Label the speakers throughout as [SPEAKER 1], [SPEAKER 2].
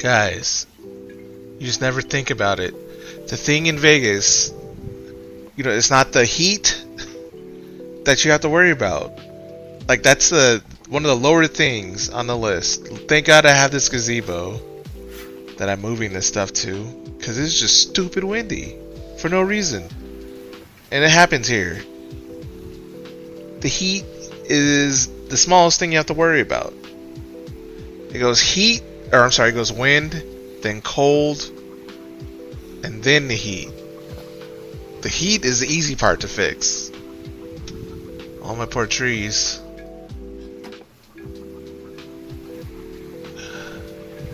[SPEAKER 1] Guys, you just never think about it. The thing in Vegas, it's not the heat that you have to worry about. Like, that's the one of the lower things on the list. Thank God I have this gazebo that I'm moving this stuff to, because it's just stupid windy for no reason. And it happens here. The heat is the smallest thing you have to worry about. It goes it goes wind, then cold, and then the heat. The heat is the easy part to fix. All my poor trees.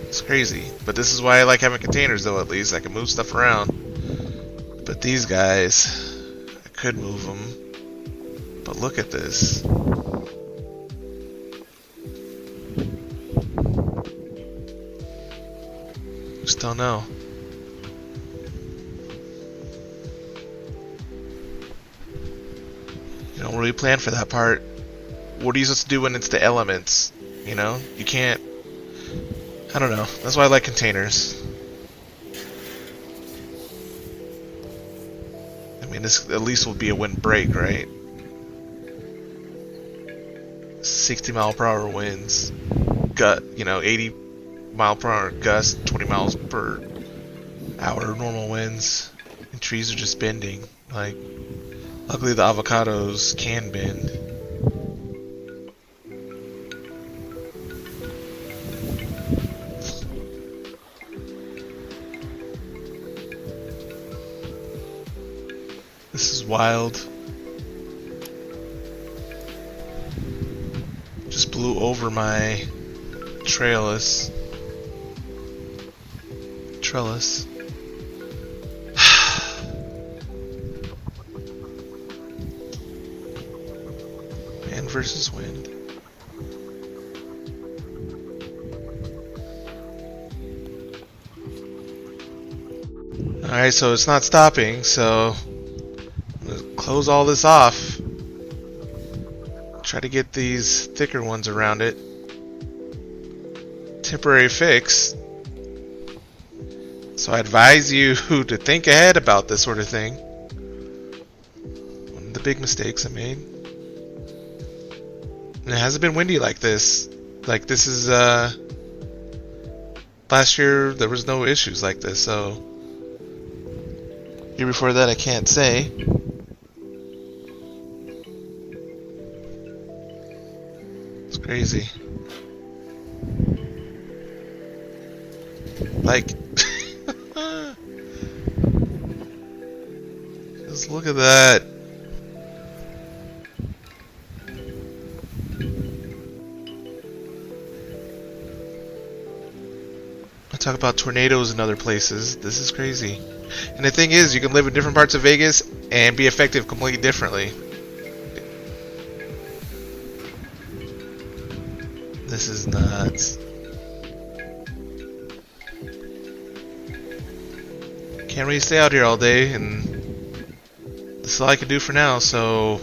[SPEAKER 1] It's crazy. But this is why I like having containers, though, at least. I can move stuff around. But these guys, I could move them. But look at this. Just don't know. You don't really plan for that part. What are you supposed to do when it's the elements? You can't. I don't know. That's why I like containers. I mean, this at least will be a wind break, right? 60-mile-per-hour winds. 80 mile per hour gust, 20 miles per hour normal winds. And trees are just bending. Like, luckily the avocados can bend. This is wild. Just blew over my trellis. Man versus wind. Alright, so it's not stopping, so I'm gonna close all this off. Try to get these thicker ones around it. Temporary fix. So I advise you to think ahead about this sort of thing. One of the big mistakes I made. And it hasn't been windy like this. Like, this is, last year there was no issues like this, so year before that I can't say. It's crazy. Like, just look at that. I talk about tornadoes in other places. This is crazy. And the thing is, you can live in different parts of Vegas and be effective completely differently. This is nuts. Can't really stay out here all day, and this is all I can do for now, so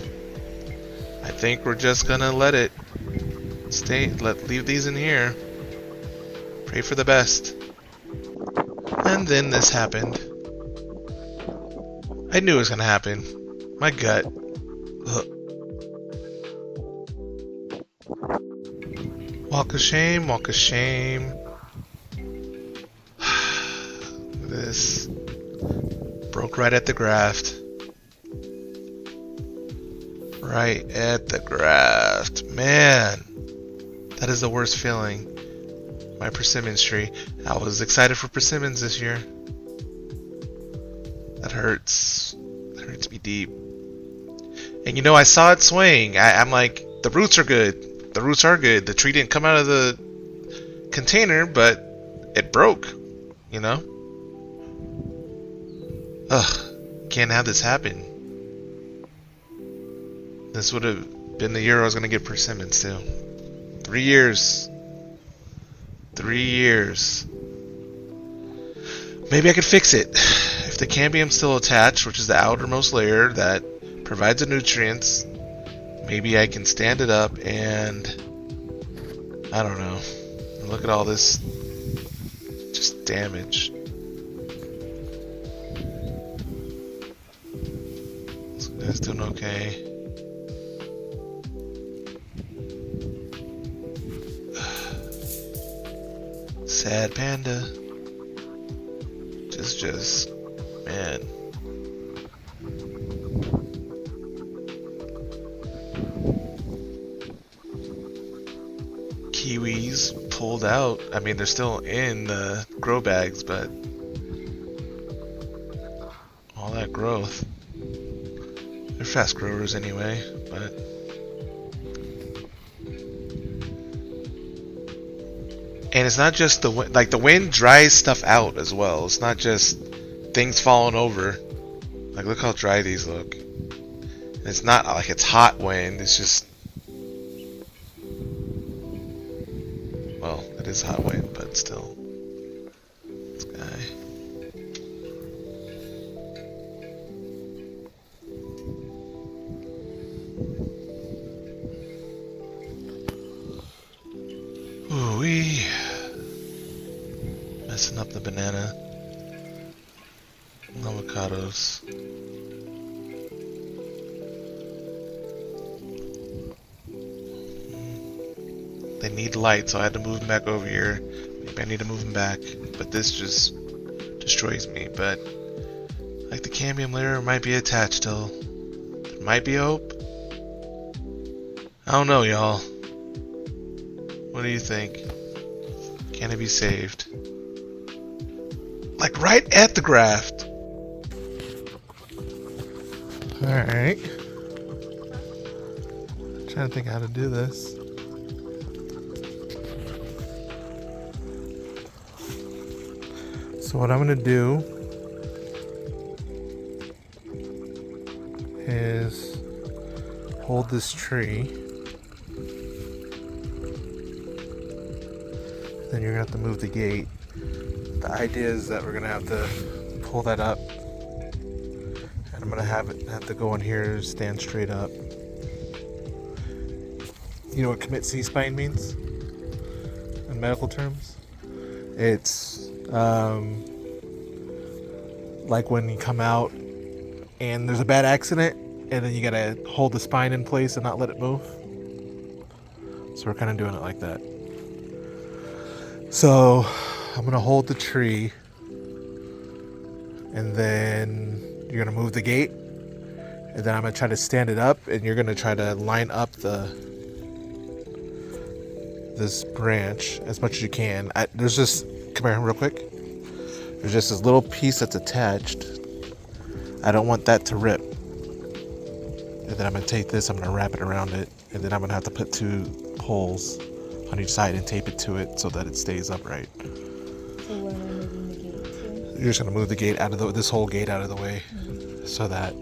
[SPEAKER 1] I think we're just gonna let it leave these in here. Pray for the best. And then this happened. I knew it was gonna happen. My gut. Ugh. Walk of shame, walk of shame. This broke right at the graft. Right at the graft. Man, that is the worst feeling. My persimmons tree. I was excited for persimmons this year. That hurts. That hurts me deep. And I saw it swaying. I'm like, the roots are good. The roots are good. The tree didn't come out of the container, but it broke. Ugh. Can't have this happen. This would have been the year I was going to get persimmons too. 3 years. 3 years. Maybe I could fix it. If the cambium's still attached, which is the outermost layer that provides the nutrients, maybe I can stand it up and I don't know. Look at all this just damage. This guy's doing okay. Sad panda. Just, man. Kiwis pulled out. I mean, they're still in the grow bags, but all that growth. They're fast growers anyway, but and it's not just the wind. Like the wind dries stuff out as well. It's not just things falling over. Like look how dry these look. And it's not like it's hot wind. It's just well, it is hot wind, but still. This guy. Ooh-wee. Messing up the banana. Avocados. They need light, so I had to move them back over here. Maybe I need to move them back. But this just destroys me. But like the cambium layer might be attached still. There might be hope. I don't know, y'all. What do you think? Can it be saved? Like right at the graft. Alright. Trying to think how to do this. So what I'm gonna do is hold this tree. Then you're gonna have to move the gate. The idea is that we're gonna have to pull that up, and I'm gonna have to go in here, stand straight up. You know what commit C-spine means in medical terms? It's like when you come out and there's a bad accident, and then you gotta hold the spine in place and not let it move. So we're kind of doing it like that. So I'm gonna hold the tree, and then you're gonna move the gate, and then I'm gonna try to stand it up, and you're gonna try to line up this branch as much as you can. There's just, come here real quick. There's just this little piece that's attached. I don't want that to rip. And then I'm gonna take this, I'm gonna wrap it around it, and then I'm gonna have to put 2 poles on each side and tape it to it so that it stays upright.
[SPEAKER 2] So what am I moving the gate to?
[SPEAKER 1] You're just gonna move the gate out of this whole gate out of the way, so that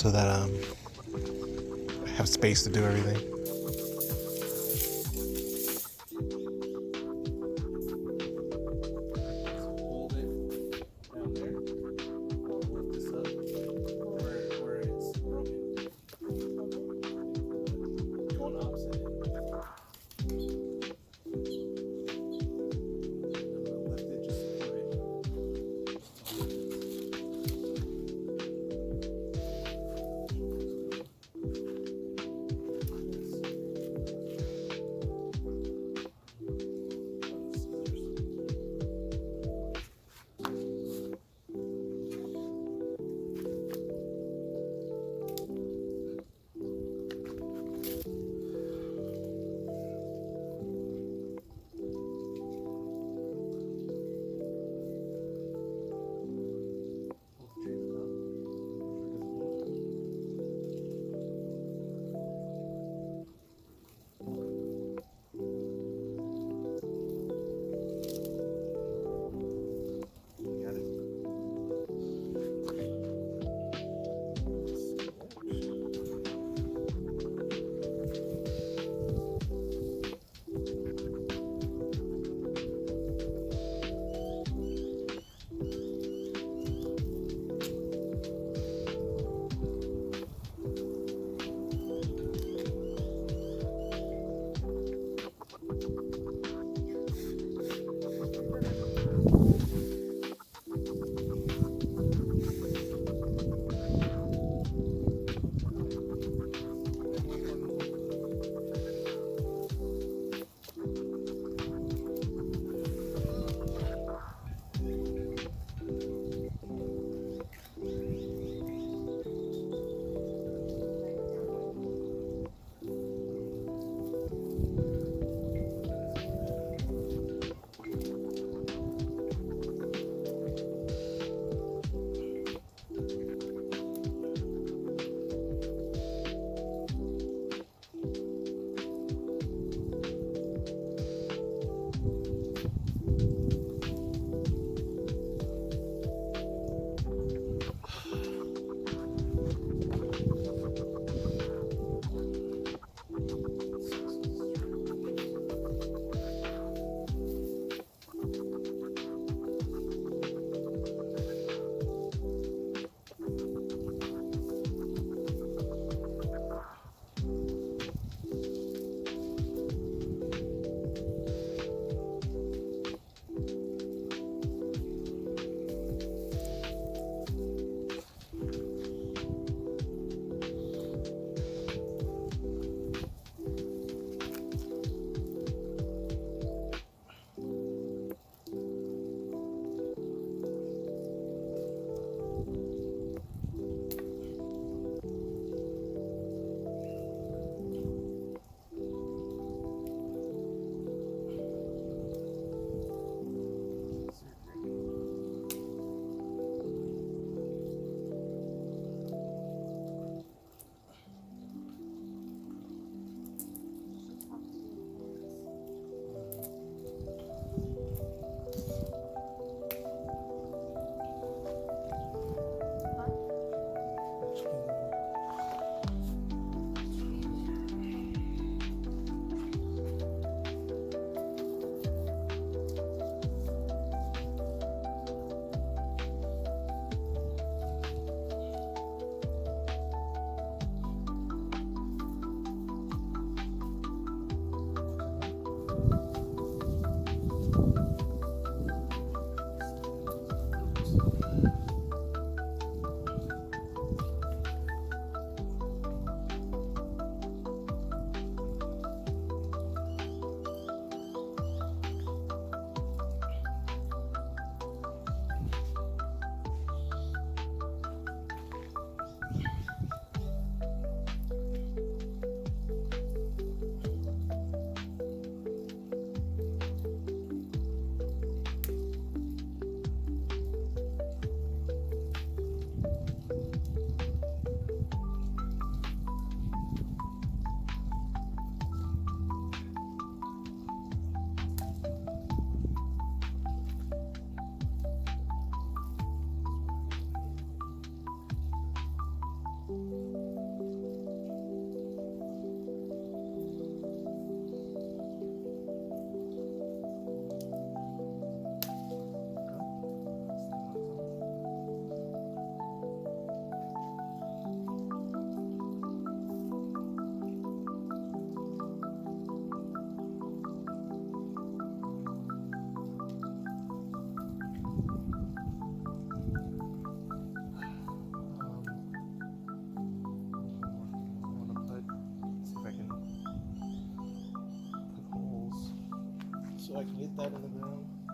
[SPEAKER 1] I have space to do everything. Hold it down there. Lift this up where it's broken. Going opposite. Lift it, just support it.
[SPEAKER 3] so I can hit that in the ground.